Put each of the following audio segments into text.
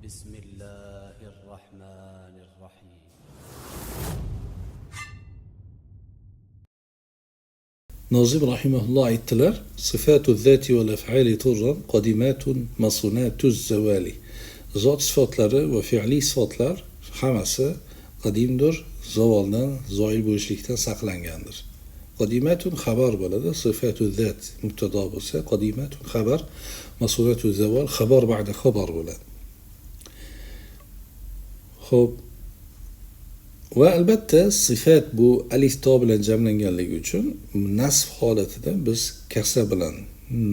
بسم الله الرحمن الرحيم. Nazim rahimahullah aytdilar: Sifatu zati vel ef'ali turran qadimatun masunatuz zavali. Zot sifatlari va fi'li sifatlar hammasi qadimdir, zavoldan, zoil bo'lishlikdan saqlangandir. Qadimatun xabar bo'ladi, sifatu zat mubtado bo'lsa, qadimatun xabar, masunatuz zaval xabar ba'da xabar bo'ladi. Xo'p, va albatta sifat bu alif to bilan jamlanganligi uchun nasb holatida biz kasra bilan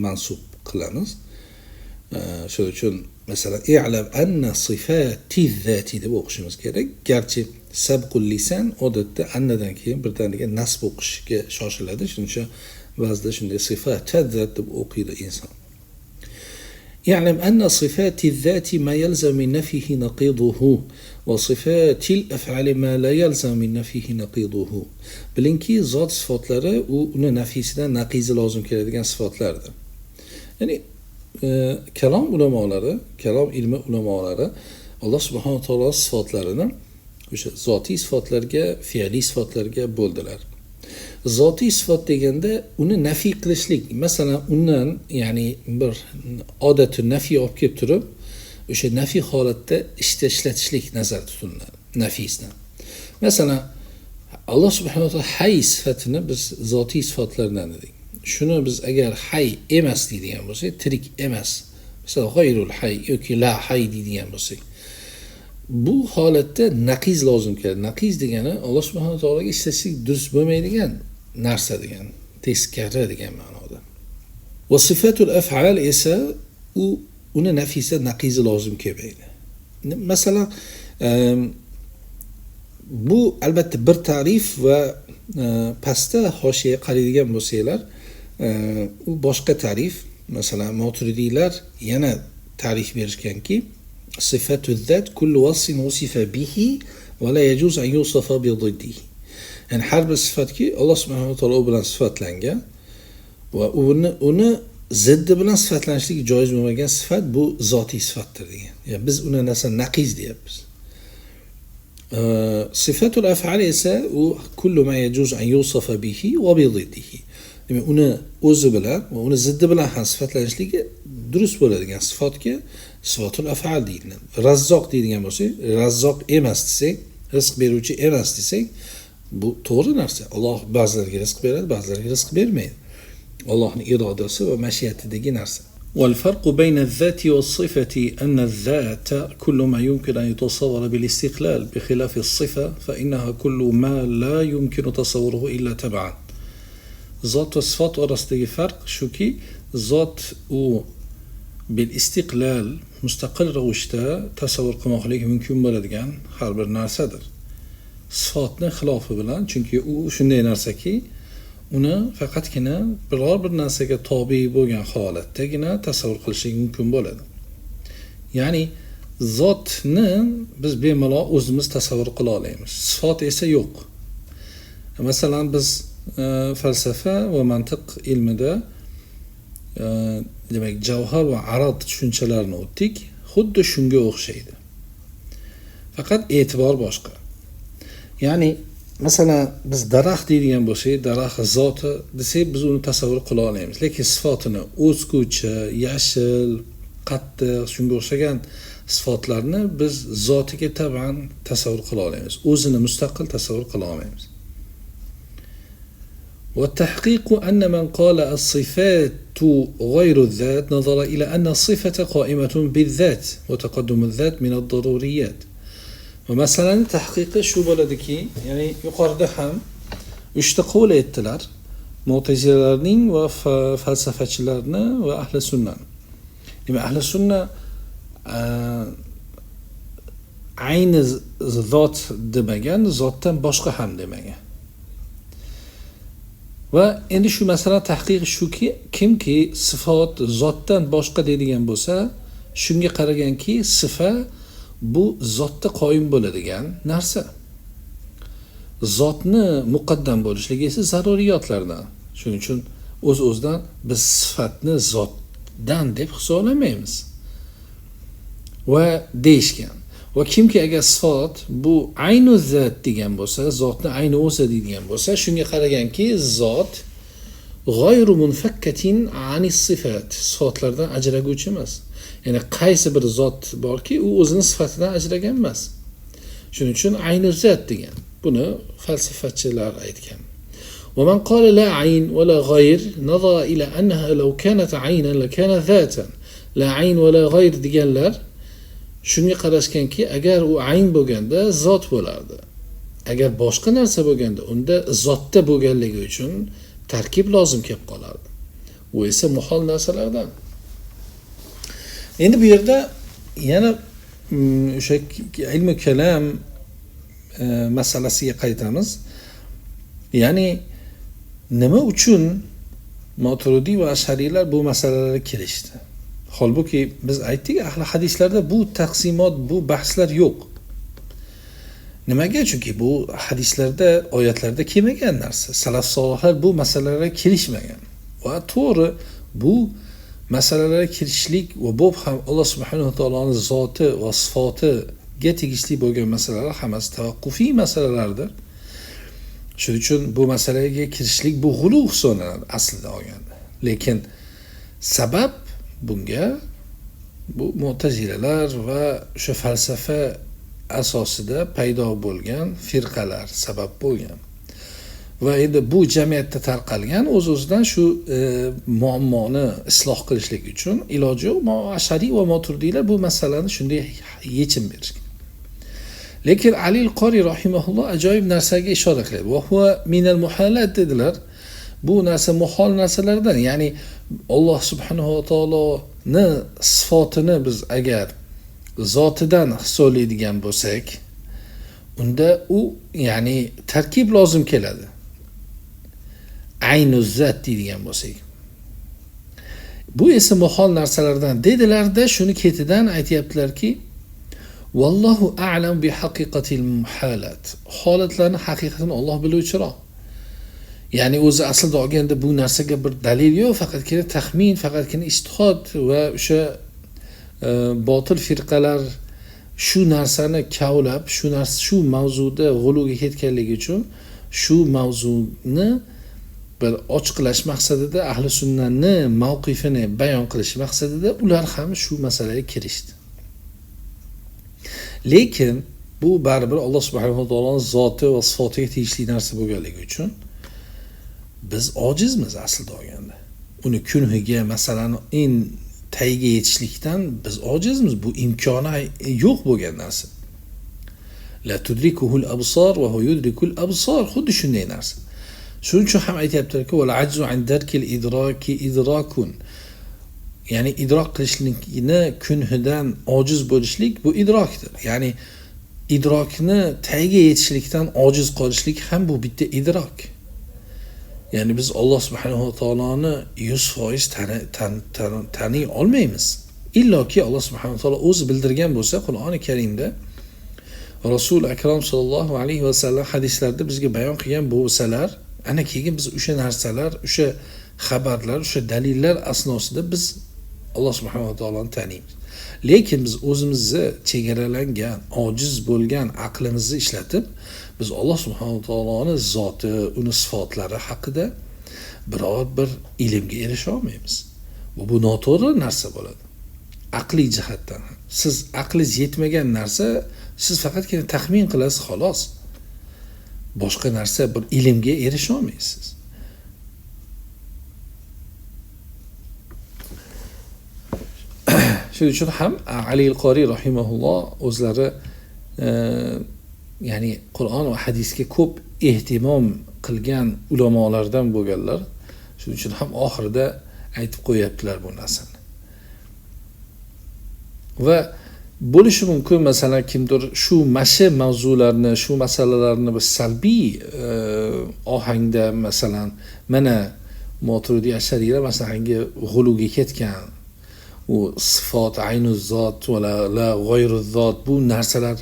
mansub qilamiz. Shuning uchun masalan i'lam anna sifati zati deb o'qishimiz kerak. Garchi sabqul lisan odatda annadan keyin birdaniga nasb o'qishga shoshiladi. Shuning uchun ba'zida shunday sifat zat deb o'qiydi inson. يعلم أن صفات الذات ما يلزم من نفيه نقيضه وصفات الأفعال ما لا يلزم من نفيه نقيضه. Bilinki zot sifatlari uni nafisidan naqizi lozim keladigan sifatlardir. Ya'ni kalom ulamolari, kalom ilmi ulamolari Alloh subhanahu va taolo sifatlarini o'sha zotiy sifatlarga, fe'liy sifatlarga bo'ldilar. Zotiy sifat deganda uni nafiy qilishlik, masalan undan ya'ni bir odati nafiy olib kelib turib, o'sha nafiy holatda ishlatishlik nazarda tutiladi nafisdan. Masalan Alloh subhanahu va taolo hay sifatini biz zotiy sifatlardan dedik. Shuni biz agar hay emas deydigan bo'lsak, tirik emas, masalan g'oyrul hay yoki la hay deydigan bo'lsak, bu holatda naqiz lozim keladi. Naqiz degani Alloh subhanahu va taologa ishlatishlik durust bo'lmaydigan narsa degan, teskari degan ma'noda. Va sifatul af'al esa uni nafisa naqizi lozim kelmaydi. Masalan, bu albatta bir ta'rif va pastda hoshiyaga qaraydigan bo'lsanglar, u boshqa ta'rif. Masalan, Maturidiylar yana ta'rif berishganki, sifatu zat kullu wasfin wusifa bihi va la yajuz an yusafa bi ziddihi. Yani har bir sifatki Alloh subhanahu va taolo bilan sifatlangan va uni ziddi bilan sifatlanishligi joiz bo'lmagan sifat bu zotiy sifatdir degan. Yani biz uni narsa naqiz deyapmiz. Sifatul af'al esa u kullu ma yajuz an yusafa bihi va bi ziddihi. Demak, uni o'zi bilan va uni ziddi bilan ham sifatlanishligi durust bo'ladigan sifatga sifatul af'al deyiladi. Razzoq deydigan bo'lsak, razzoq emas desak, rizq beruvchi emas desak, bu to'g'ri narsa. Alloh ba'zilarga rizq beradi, ba'zilarga rizq bermaydi. Allohning irodasi va mashiatidagi narsa. والفرق بين الذات والصفة أن الذات كل ما يمكن أن يتصور بالاستقلال بخلاف الصفة فإنها كل ما لا يمكن تصوره إلا تبعا. Zot va sifat orasidagi farq shuki, zot u bil istiqlal mustaqil ravishda tasavvur qilmoqlik mumkin bo'ladigan har bir narsadir. Sifatni xilofi bilan, chunki u shunday narsaki, uni faqatgina biror bir narsaga tobe bo'lgan holatdagina tasavvur qilishlik mumkin bo'ladi. Ya'ni zotni biz bemalol o'zimiz tasavvur qila olamiz. Sifat esa yo'q. Masalan biz falsafa va mantiq ilmida demak javhar va arad tushunchalarini o'tdik. Xuddi shunga o'xshaydi. Faqat e'tibor boshqa. Ya'ni masalan biz daraxt deydigan bo'lsak, daraxt zoti desak biz uni tasavvur qila olamiz, lekin sifatini o'sguvchi, yashil, qattiq, shunga o'xshagan sifatlarni biz zotiga taban tasavvur qila olamiz. O'zini mustaqil tasavvur qila olmaymiz. والتحقيق أن من قال الصفات غير الذات نظر إلى أن الصفة قائمة بالذات وتقدم الذات من الضروريات. ومثلا تحقيق شو بلدكي يعني yuqorida ham 3 ta qo'l aytdilar. Mu'tazilalarning va falsafachilarni va ahli sunna. Demak, ahli sunna ayni zot demagan, zotdan boshqa ham demagan. Va endi shu masala tahqiq shuki, kimki sifat zotdan boshqa deydigan bo'lsa, shunga qaraganki, sifa bu zotda qoyim bo'ladigan narsa. Zotni muqaddam bo'lishligi esa zaruriyatlardan. Shuning uchun o'z-o'zidan biz sifatni zotdan deb hisoblamaymiz. va deyishgan. Va kimki agar sifat bu aynu zat degan bo'lsa, zotni ayni o'zi deydigan bo'lsa, shunga qaraganki zot g'oyru munfakkatin anis sifat, sifatlardan ajraguvchi emas. Ya'ni qaysi bir zot borki, u o'zining sifatidan ajragan emas. Shuning uchun aynu zat degan. Buni falsafachilar aytgan. ومن قال لا عين ولا غير نظر إلى أنها لو كانت عينا لكانت ذاتا لا عين ولا غير deganlar shunga qarashganki agar u ayn bo'lganda zot bo'lardi. Agar boshqa narsa bo'lganda unda zotda bo'lganligi uchun tarkib lozim kelib qolardi. Bu esa muhol narsalardan. Endi bu yerda yana o'sha ilm kalam masalasiga qaytamiz. Ya'ni nima uchun Maturidi va Ashariylar bu masalalarga kirishdi? Holbuki biz aytdik, ahli hadislarda bu taqsimot, bu bahslar yo'q. Nimaga? Chunki bu hadislarda, oyatlarda kelmagan narsa. Salaf solihlar bu masalalarga kirishmagan. Va to'g'ri, bu masalalarga kirishlik va bu ham Alloh subhanahu va taoloning zoti va sifatiga tegishli bo'lgan masalalar hammasi tavaqqufiy masalalardir. Shuning uchun bu masalaga kirishlik bu g'ulu hisoblanadi aslida olganda. Lekin sabab bunga bu Mu'tazilalar va o'sha falsafa asosida paydo bo'lgan firqalar sabab bo'lgan. Va endi bu jamiyatda tarqalgan o'z-o'zidan shu muammoni isloh qilishlik uchun iloji yo'q. Ashariy va Maturidiylar bu masalani shunday yechim berishgan. Lekin Ali al-Qori rahimahulloh ajoyib narsaga ishora qiladi. Va huwa minal muhalat dedilar. Bu narsa muhol narsalardan, ya'ni Alloh subhanahu va taoloni sifatini biz agar zotidan hisoblaydigan bo'lsak, unda u ya'ni tarkib lozim keladi. Aynu zat deydigan bo'lsak. Bu esa muhol narsalardan dedilarda shuni ketidan aytayaptilarki, vallohu a'lam bi haqiqatil muhalat. Holatlarni haqiqatini Alloh biluvchiroq. Ya'ni o'zi aslida olganda bu narsaga bir dalil yo'q, faqatgina taxmin, faqatgina ijtihod va o'sha botil firqalar shu narsani kavlab, shu mavzuda g'uluga ketganligi uchun shu mavzuni bir ochiqlash maqsadida ahli sunnatni mavqifini bayon qilish maqsadida ular ham shu masalaga kirishdi. Lekin bu baribir Alloh subhanahu va taoloning zoti va sifatiga tegishli narsa bo'lganligi uchun biz ojizmiz aslida olganda. Uni kunhiga, masalan, tagiga yetishlikdan biz ojizmiz. Bu imkoni yo'q bo'lgan narsa. La tudrikuhul absar va huwa yudrikul absar. Xuddi shunday narsa. Shuning uchun ham aytayaptilarki, "Val ajzu an darkil idraki idrakun." Ya'ni idrok qilishlikni kunhidan ojiz bo'lishlik bu idrokdir. Ya'ni idrokni tagiga yetishlikdan ojiz qolishlik ham bu bitta idrok. Ya'ni biz Alloh subhanahu va taoloni 100% taniy olmaymiz. Illoki Alloh subhanahu va taolo o'zi bildirgan bo'lsa, Qur'oni Karimda Rasul akram sallallohu alayhi va sallam hadislarda bizga bayon qilgan bo'lsalar, ana keyin biz o'sha narsalar, o'sha xabarlar, o'sha dalillar asnosida biz Alloh subhanahu va taoloni taniymiz. Lekin biz o'zimizni chegaralangan, ojiz bo'lgan aqlimizni ishlatib, biz Alloh subhanahu va taoloni zoti, uni sifatlari haqida biror bir ilmga erisha olmaymiz. Bu noto'g'ri narsa bo'ladi. Aqliy jihatdan. Siz aqlingiz yetmagan narsa, siz faqatgina taxmin qilasiz xolos. Boshqa narsa bir ilmga erisha olmaysiz. Shuning uchun ham Ali al-Qori rahimahulloh o'zlari ya'ni Qur'on va hadisga ko'p ehtimom qilgan ulamolardan bo'lganlar. Shuning uchun ham oxirida aytib qo'yaptilar bu narsani. Va bo'lishi mumkin, masalan, kimdir shu mavzularni, shu masalalarni bir salbiy ohangda, masalan, mana Maturidi Ashariylar masalanga g'uluga ketgan, u sifat, aynu zot va la g'oyru zot, bu narsalar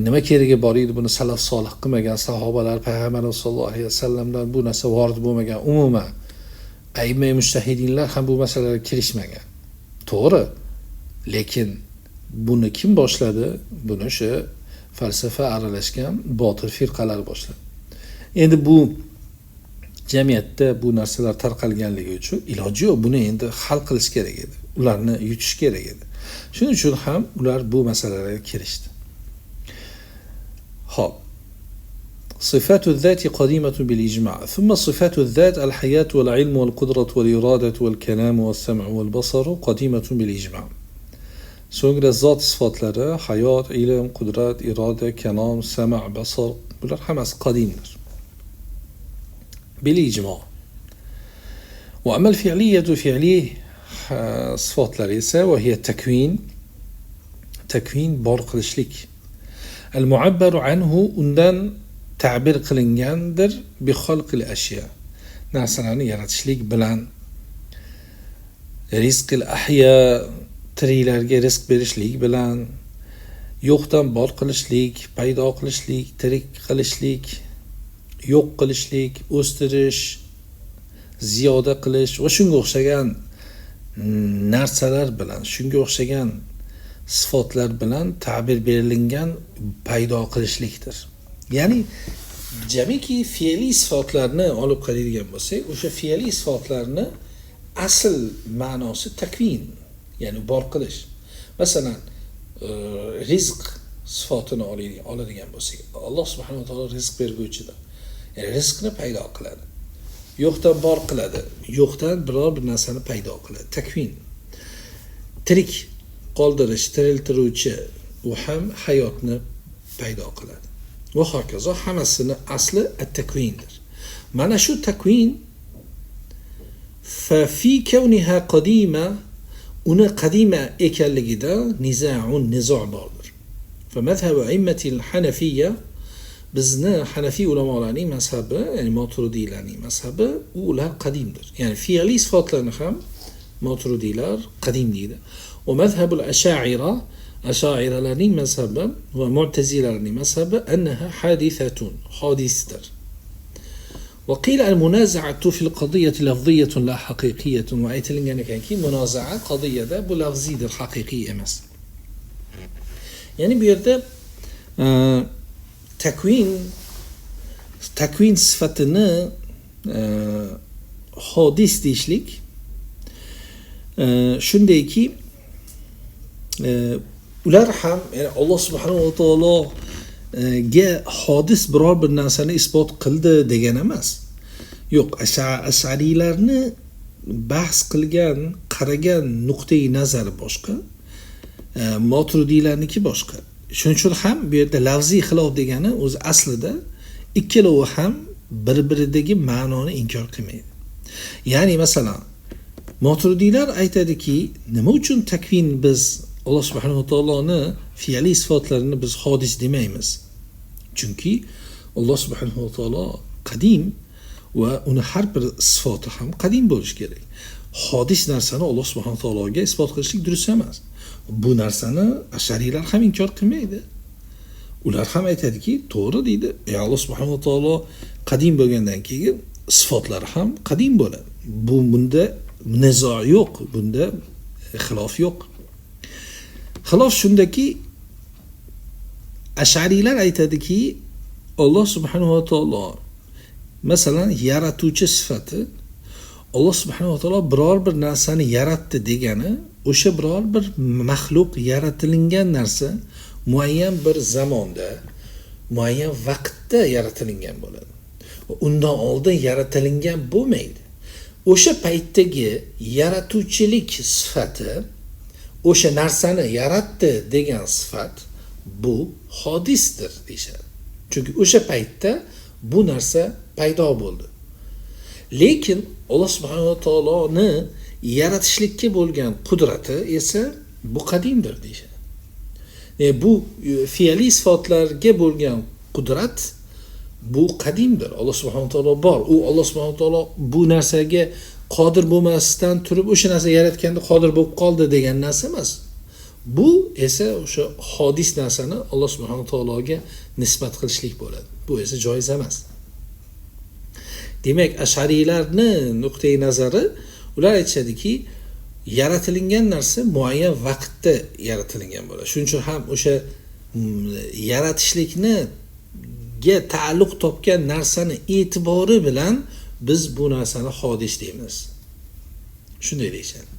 nima keragi bor edi? Buni salaf solih qilmagan, sahobalar, payg'ambarimiz sollallohu alayhi vasallamdan bu narsa vorid bo'lmagan. Umuman aymay mujtahidinlar ham bu masalalarga kirishmagan. To'g'ri. Lekin buni kim boshladi? Buni o'sha falsafa aralashgan botil firqalar boshladi. Endi bu jamiyatda bu narsalar tarqalganligi uchun iloji yo'q, buni endi hal qilish kerak edi. Ularni yutish kerak edi. Shuning uchun ham ular bu masalalarga kirishdi. Xo'p. صفات الذات قديمة بالإجماع ثم صفات الذات الحياة والعلم والقدرة والإرادة والكلام والسمع والبصر قديمة بالإجماع. So'ngra zot sifatlari hayot, ilm, qudrat, iroda, kalom, sama', basar bular hammasi qadimdir. بالإجماع. وأما الفعلية فعليه sifatlari esa وهي takvin bor qilishlik. المعبر عنه undan ta'bir qilingandir bi xalqil ashya. Narsalarni yaratishlik bilan rizqil ahya tiriklarga rizq berishlik bilan yo'qdan bor qilishlik, paydo qilishlik, tirik qilishlik, yo'q qilishlik, o'stirish, ziyoda qilish va shunga o'xshagan narsalar bilan, shunga o'xshagan sifatlar bilan ta'bir berilgan paydo qilishlikdir. Ya'ni jamiki fe'liy sifatlarni olib qaraydigan bo'lsak, o'sha fe'liy sifatlarni asl ma'nosi takvin, ya'ni bor qilish. Masalan, rizq sifatini oladigan bo'lsak, Alloh subhanahu va taolo rizq berguvchidir. Ya'ni rizqni paydo qiladi. Yo'qdan bor qiladi. Yo'qdan biror bir narsani paydo qiladi. Takvin. Tirik qoldirish, tiriltiruvchi, u ham hayotni paydo qiladi. Va hokazo hammasini asli at-takvindir. Mana shu takvin fa fi kawniha qadima, uni qadima ekanligida nizo bordir. Fa mazhab a'immati al-hanafiyya, bizni Hanafiy ulamolarining mazhabi, ya'ni Maturidiylarning mazhabi, ular qadimdir. Ya'ni fi'li sifatlarni ham Maturidiylar qadim deydi. Va mazhab al-ash'ira, ash'iralarning mazhabi va mu'tazilalarning mazhabi annaha hadithatun, hadisdir. Va qila al-munaza'atu fil qadiyyati lafziyyatun la haqiqiyyatun, va aytilgan ekanki munoza'a qadiyada bu lafzidir, haqiqiy emas. Ya'ni bu yerda takvin sifatini hodis deyishlik shundayki ular ham, ya'ni Alloh subhanahu va taolo ga hodis biror bir narsani isbot qildi degan emas. Yo'q, ash'ariylarni bahs qilgan, qaragan nuqtai nazari boshqa, Maturidiylarniki boshqa. Shuning uchun ham bu yerda lafziy xilof degani o'zi aslida ikkalovi ham bir-biridagi ma'noni inkor qilmaydi. Ya'ni masalan, Maturidiylar aytadiki, nima uchun takvin biz Alloh subhanahu va taoloni fi'li sifatlarini biz hodis demaymiz? Chunki Alloh subhanahu va taolo qadim va uni har bir sifati ham qadim bo'lishi kerak. Hodis narsani Alloh subhanahu va taologa isbot qilishlik durust emas. Bu narsani ashariylar ham inkor qilmaydi. Ular ham aytadiki, to'g'ri deydi. Alloh subhanahu va taolo qadim bo'lgandan keyin sifatlari ham qadim bo'ladi. Bunda nizo yo'q, bunda xilof yo'q. Xilof shundaki, ashariylar aytadiki, Alloh subhanahu va taolo masalan yaratuvchi sifati, Alloh subhanahu va taolo biror bir narsani yaratdi degani, o'sha biror bir maxluq yaratilgan narsa muayyan bir zamonda, muayyan vaqtda yaratilgan bo'ladi. Undan oldin yaratilgan bo'lmaydi. O'sha paytdagi yaratuvchilik sifati, o'sha narsani yaratdi degan sifat bu hodisdir deyshadi. Chunki o'sha paytda bu narsa paydo bo'ldi. Lekin Alloh subhanahu va taoloni yaratishlikka bo'lgan qudrati esa bu qadimdir deyshadi. Bu fe'li sifatlarga bo'lgan qudrat bu qadimdir. Alloh subhanahu va taolo bor. U Alloh subhanahu va taolo bu narsaga qodir bo'lmasdan turib o'sha narsa yaratganda qodir bo'lib qoldi degan narsa emas. Bu esa o'sha hodis narsani Alloh subhanahu va taologa nisbat qilishlik bo'ladi. Bu esa joiz emas. Demak, ashariylarni nuqtai nazari, ular aytishadiki, yaratilgan narsa muayyan vaqtda yaratilgan bo'ladi. Shuning uchun ham o'sha yaratishlikni ga ta'alluq topgan narsani e'tibori bilan biz bu narsani hodis deymiz. Shunday deyishadi.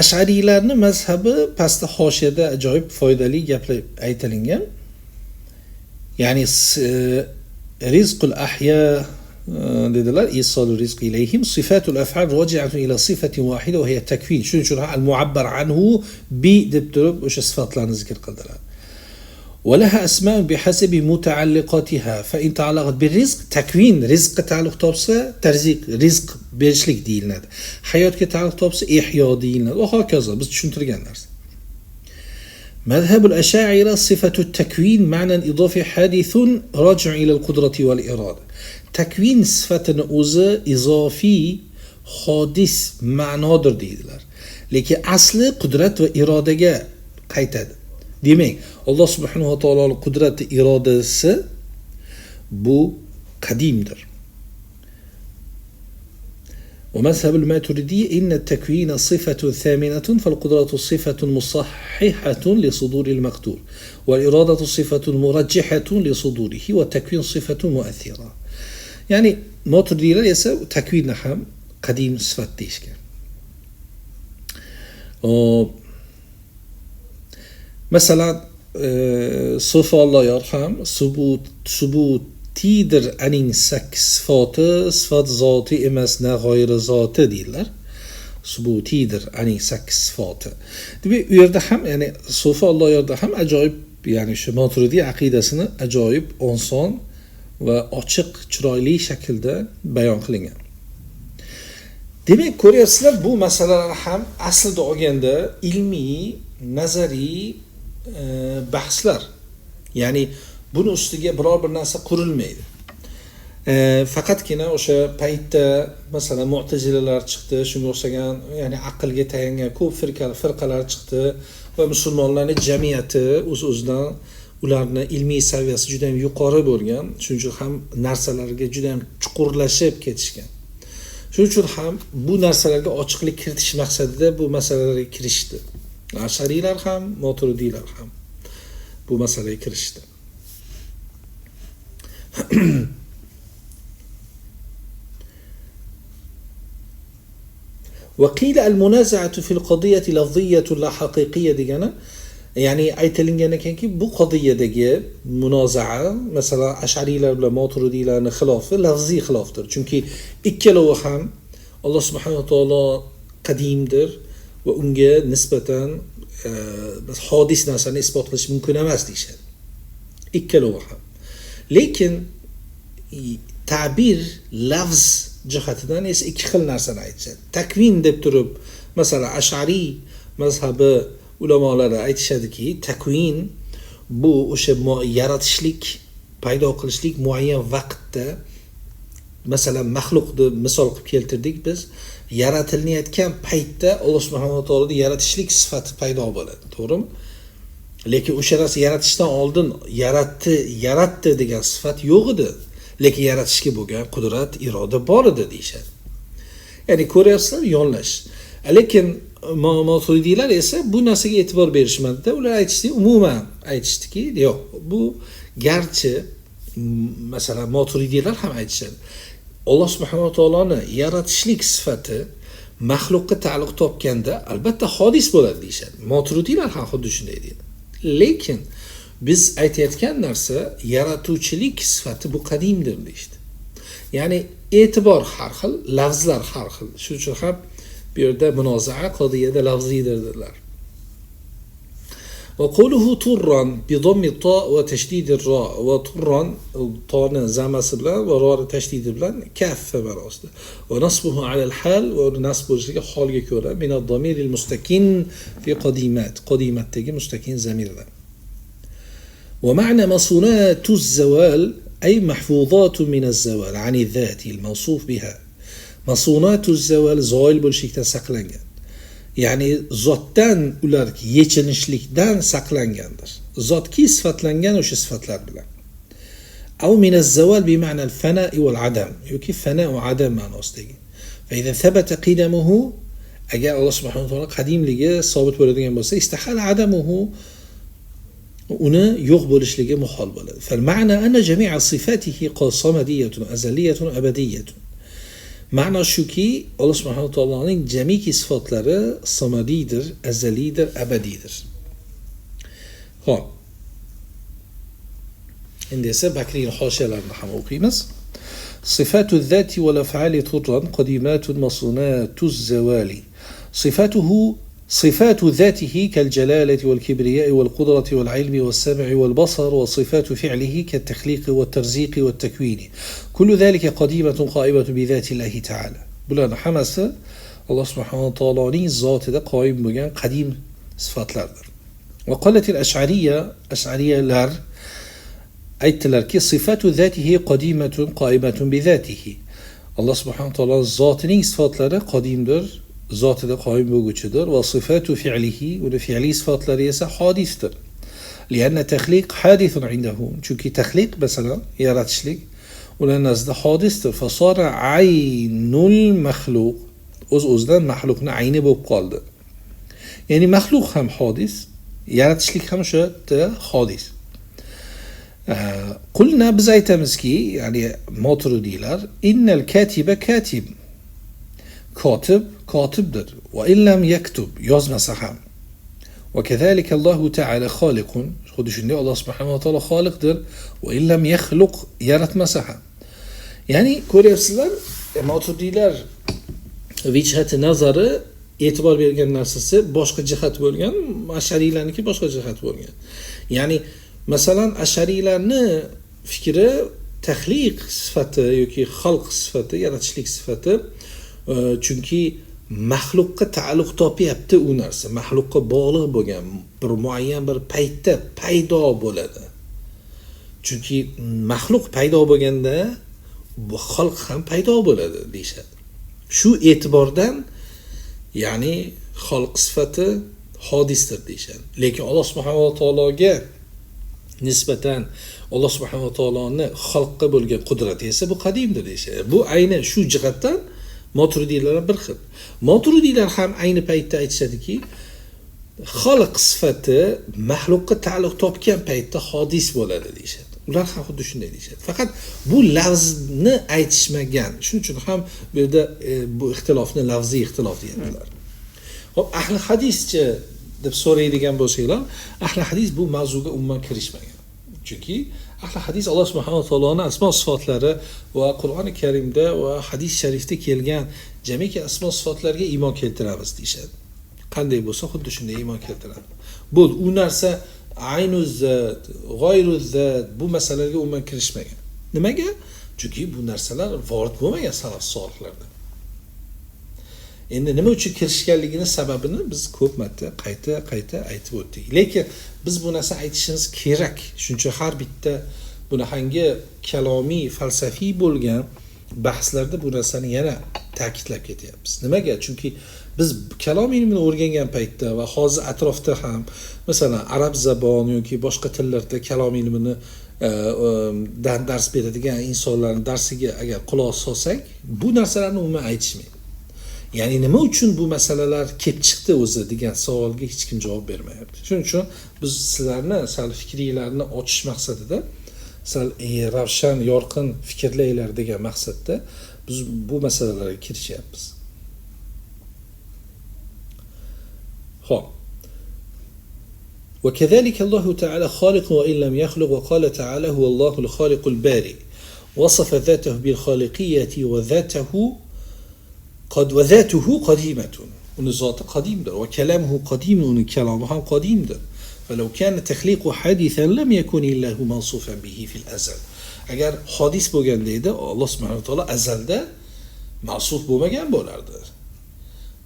Ash'ariylarning mazhabi pastda hoshiyada ajoyib foydali gaplar aytilgan. Ya'ni rizqul ahya dedilar, isolul rizq ilayhim sifatul af'al roji'atun ila sifatin wahida wa hiya takvin. Shuning uchun al-mu'abbar anhu bi deb turib o'sha sifatlarni zikr qildilar. ولها أسماء بحسب متعلقاتها فإن تعلقت بالرزق تكوين رزق تعلق تابسه ترزيق رزق berishlik deyiladi. Hayotga ta'alluq topsa ihyo deyiladi va hokazo biz tushuntirgan narsa. مذهب الأشاعرة صفة التكوين معنى إضافي حادث راجع إلى القدرة والإرادة. تكوين صفة o'zi izofiy hodis ma'nodir deydilar. Lekin asli qudrat va irodaga qaytadi. Demak, Alloh subhanahu va taoloning qudrati, irodasi bu qadimdir. ومذهب الماتريدي إن التكوين صفة ثامنة فالقدرة صفة مصححة لصدور المقدور والإرادة صفة مرجحة لصدوره والتكوين صفة مؤثرة. يعني ماتريدي esa takvinni ham qadim sifat deyishgan. Masalan, Sufalloh yarham subutidir aning sifati sifat zoti emas na g'oyri zoti deydilar. Subutidir aning sifati. Demak, u yerda ham, ya'ni Sufalloh yerda ham ajoyib, ya'ni shu Maturidiy aqidasini ajoyib oson va ochiq, chiroyli shaklda bayon qilingan. Demak, ko'ryapsizlar, bu masalalar ham aslida olganda ilmiy, nazariy bahslar. Ya'ni buni ustiga biror bir narsa qurilmaydi. Faqatgina o'sha paytda masalan Mu'tazilalar chiqdi, shunga o'xshagan, ya'ni aqlga tayangan ko'p firqalar chiqdi va musulmonlarning jamiyati o'z-o'zidan ularning ilmiy saviyasi juda ham yuqori bo'lgan, shuning uchun ham narsalarga juda ham chuqurlashib ketishgan. Shuning uchun ham bu narsalarga ochiqlik kiritish maqsadida bu masalalarga kirishdi. Ash'ariylar ham, Maturidiylar ham bu masalaga kirishdi. وقيل المنازعة في القضية لفظية لا حقيقية degani, ya'ni aytilgan ekanki bu qadiyadagi munoza'a masalan Ash'ariylar bilan Maturidiylarning xilofi lafziy xilofdir. Chunki ikkalovi ham Alloh subhanahu va taolo qadimdir va unga nisbatan hodis narsani isbotlash mumkin emas deyshadi. Ikkalovi ham. Lekin ta'bir lafz jihatidan esa ikki xil narsani aytishadi. Takvin deb turib, masalan Ash'ariy mazhabi ulamolari aytishadiki, takvin bu o'sha yaratishlik, paydo qilishlik muayyan vaqtda, masalan maxluqni misol qilib keltirdik biz, yaratilayotgan paytda Alloh subhanahu va taoloning yaratishlik sifati paydo bo'ladi, to'g'rimi? Lekin o'sha narsa yaratishdan oldin yaratdi degan sifat yo'q edi, lekin yaratishga bo'lgan qudrat, iroda bor edi deyshadi. Ya'ni ko'ryapsizlar, yonlash. Lekin Maturidiylar esa bu narsaga e'tibor berishmadi-da, ular aytishdi, umuman aytishdiki, yo'q, bu garchi masalan Maturidiylar ham aytishadi. Alloh subhanahu va taoloning yaratishlik sifati maxluqqa ta'alluq topganda albatta hodis bo'ladi deyshadi. Maturidiylar ham xuddi shunday deydi. Lekin biz aytayotgan narsa yaratuvchilik sifati bu qadimdir deydi. Ya'ni e'tibor har xil, lafzlar har xil. Shuning uchun ham bu yerda munoza'a qadiyada lafziydir dedilar. وقوله طرا بضم الطاء وتشديد الراء وطرا طاء زمس بلا وراء تشديد بلا كاف براسته ونصبه على الحال ونصبه حالga ko'ra من الضمير المستكن في قديمات تجي مستكن ضمير ده. ومعنى مصونات الزوال أي محفوظات من الزوال عن الذات الموصوف بها. مصونات الزوال زوال bo'lishlikdan saqlangan. ya'ni zotdan ular yechinishlikdan saqlangandir. Zotki sifatlangan o'sha sifatlar bilan. Aw min az-zawal bi ma'na al-fana' wal 'adam, yoki fana va adam ma'nosidagi. Fa idza thabata qidamuhu, agar Alloh subhanahu va taolo qadimligi sabit bo'ladigan bo'lsa, istahala adamuhu, uni yo'q bo'lishligi muhol bo'ladi. Fal ma'na anna jami'a sifatihi qasamadiyatun azaliyatun abadiyatun. Ma'no shuki, Alloh subhanahu va taoloning jamiki sifatlari samadiydir, azalidir, abadiydir. Xo'p. Endi esa Bakriy hoshiyalarini ham o'qiymiz. Sifatu zati wal af'ali turran qadimatun masunatu az-zawali. صفات ذاته كالجلالة والكبرياء والقدرة والعلم والسمع والبصر، وصفات فعله كالتخليق والترزيق والتكوين، كل ذلك قديمة قائمة بذات الله تعالى. بلان حمس الله سبحانه وتعالى ذات قائم بجان قديم صفات لرد. وقالت الأشعرية لر أيتلر كي صفات ذاته قديمة قائمة بذاته. الله سبحانه وتعالى ذات صفات لرد قديم در zotida qoyim bo'lguchidir va sifatu fi'lihi, uni fi'li sifatlari esa hodisdir. Lianna taxliq hadithun indahu, chunki taxliq masalan yaratishlik ular nazdida hodisdir. Fasara aynul maxluq, o'z-o'zidan maxluqni ayni bo'lib qoldi. Ya'ni maxluq ham hodis, yaratishlik ham o'sha hodis. Qulna, biz aytamizki, ya'ni Moturidiylar, innal katiba katib, kotibdir. Va illam yaktub, yozmasa ham. Va kazalika Allohu ta'ala xoliqun, xuddi shunday Alloh subhanahu va taolo xoliqdir. Va illam yakhluq, yaratmasa ham. Ya'ni ko'ryapsizlar, Moturidiylar vijhati nazari, e'tibor bergan narsasi boshqa jihat bo'lgan, Ash'ariylarniki boshqa jihat bo'lgan. Ya'ni masalan Ash'ariylarni fikri taxliq sifati yoki xalq sifati, yaratishlik sifati, chunki maxluqqa ta'alluq topyapti u narsa, maxluqqa bog'liq bo'lgan, bir muayyan bir paytda paydo bo'ladi. Chunki maxluq paydo bo'lganda bu xalq ham paydo bo'ladi deyshadi. Shu e'tibordan ya'ni xalq sifati hodisdir deyshadi. Lekin Alloh subhanahu va taologa nisbatan Alloh subhanahu va taoloni xalqqa bo'lgan qudrati esa bu qadimdir deyshadi. Bu ayni shu jihatdan Moturidiylar bir xil. Moturidiylar ham ayni paytda aytishadiki, xalq sifati maxluqqa ta'alluq topgan paytda hodis bo'ladi deyshadi. Ular ham xuddi shunday deyshadi. Faqat bu lafzni aytishmagan. Shuning uchun ham bu yerda bu ixtilofni lafziy ixtilof deydilar. Xo'p, ahli hadischi deb so'raydigan bo'lsanglar, ahli hadis bu mavzuga umuman kirishmagan. Chunki ahli hadis Alloh subhanahu va taoloning asmo sifatlari va Qur'oni Karimda va hadis sharifda kelgan jamiki asmo sifatlarga iymon keltiramiz deyshadi. Qanday bo'lsa xuddi shunday iymon keltiradi. Bu u narsa aynuz zat, g'oyruz zat, bu masalalarga umuman kirishmagan. Nimaga? Chunki bu narsalar vorid bo'lmagan salaf solihlarda. Endi nima uchun kirishganligini sababini biz ko'p marta qayta aytib o'tdik. Lekin biz bu narsa aytishimiz kerak. Shuncha har bitta bunaqangi kalomiy, falsafiy bo'lgan bahslarda bu narsani yana ta'kidlab ketyapmiz. Nimaga? Chunki biz kalom ilmini o'rgangan paytda va hozir atrofda ham masalan arab zaboni yoki boshqa tillarda kalom ilmini dars beradigan insonlarning darsiga agar quloq solsak, bu narsalarni umuman aytishmaydi. Ya'ni nima uchun bu masalalar kelib chiqdi o'zi degan savolga hech kim javob bermayapti. Shuning uchun biz sizlarni sal fikriylarni ochish maqsadida, sal ravshan, yorqin fikrlaylar degan maqsadda biz bu masalalarga kirishyapmiz. Xo'p. وكذلك الله تعالى خالق وإن لم يخلق، وقال تعالى هو الله الخالق البارئ، وصف ذاته بالخالقية وذاته قديمة، ونزات قديم ده، وكلامه قديم، وكلامه قديم ده، فلو كان تخليق حادثا لم يكن الله موصوفا به في الأزل. اگر حادث bo'lganda Alloh subhanahu va taolo azalda mavsuf bo'lmagan bo'lardi.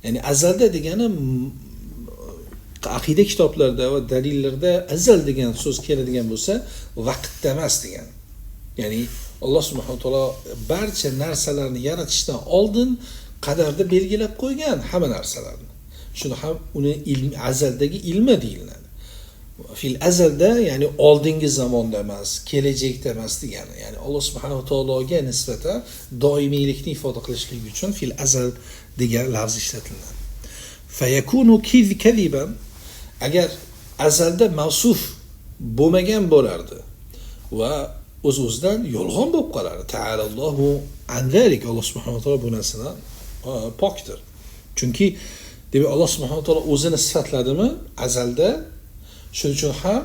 Ya'ni azalda degani aqida kitoblarida va dalillarda azal degan so'z keladigan bo'lsa, vaqtda emas degan. Ya'ni Alloh subhanahu va taolo barcha narsalarni yaratishdan oldin qadarda belgilab qo'ygan hamma narsalarni. shuni ham uni ilm azaldagi ilmi deyiladi. Fil azalda ya'ni oldingi zamonda emas, kelajakda emas degani. Ya'ni Alloh subhanahu va taologa nisbatan doimiylikni ifoda qilishlik uchun fil azal degan lafz ishlatiladi. Fayakunu kadiban, agar azalda mavsuf bo'lmagan bo'lardi va o'z-o'zidan yolg'on bo'lib qolardi. Ta'alallohu an zalik. Alloh subhanahu va taolo bu narsadan pokdir. Chunki demak Alloh subhanahu va taolo o'zini sifatladimi azalda, shuning uchun ham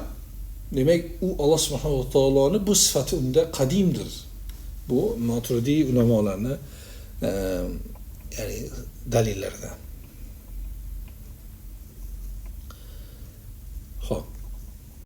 demak u Alloh subhanahu va taoloni bu sifati unda qadimdir. Bu Maturidiy ulamolarning ya'ni dalillaridan.